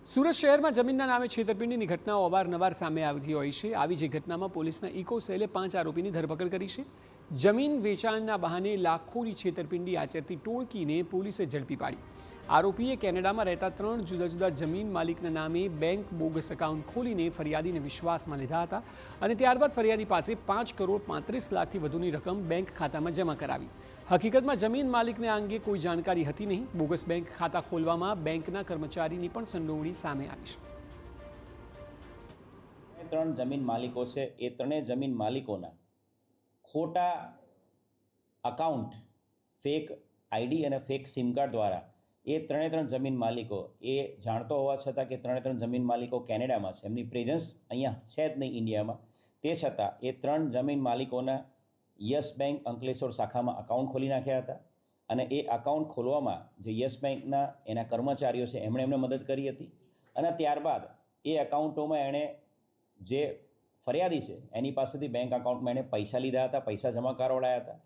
સુરત શહેરમાં જમીનના નામે છેતરપિંડીની ઘટનાઓ અવારનવાર સામે આવતી હોય છે। આવી જ ઘટનામાં પોલીસના ઇકો સેલે 5 આરોપીની ધરપકડ કરી છે। જમીન વેચાણના બહાને લાખોની છેતરપિંડી આચરતી ટોળકીને પોલીસે ઝડપી પાડી। આરોપીએ કેનેડામાં રહેતા 3 જુદા જુદા જમીન માલિકના નામે બેંક બોગસ એકાઉન્ટ ખોલીને ફરિયાદીને વિશ્વાસમાં લીધા હતા અને ત્યારબાદ ફરિયાદી પાસે 5 કરોડ 35 લાખથી વધુની રકમ બેંક ખાતામાં જમા કરાવી। હકીકતમાં જમીન માલિકને આ અંગે કોઈ જાણકારી હતી નહીં। બોગસ બેંક ખાતા ખોલવામાં બેંકના કર્મચારીની પણ સંડોવણી સામે આવી છે। 3 જમીન માલિકો છે, એ ત્રણેય જમીન માલિકોના ખોટા અકાઉન્ટ, ફેક આઈડી અને ફેક સિમ કાર્ડ દ્વારા એ ત્રણે જમીન માલિકો એ જાણતો હોવા છતાં કે ત્રણે જમીન માલિકો કેનેડામાં છે, એમની પ્રેઝન્સ અહીંયા છે જ નહીં ઇન્ડિયામાં, તે છતાં એ 3 જમીન માલિકોના યસ બેંક અંકલેશ્વર શાખામાં અકાઉન્ટ ખોલી નાખ્યા હતા અને એ અકાઉન્ટ ખોલવામાં જે યસ બેંકના એના કર્મચારીઓ છે એમણે એમને મદદ કરી હતી અને ત્યારબાદ એ અકાઉન્ટોમાં એણે જે ફરિયાદી છે એની પાસેથી બેંક અકાઉન્ટમાં એણે પૈસા લીધા હતા, પૈસા જમા કરાવડાયા હતા।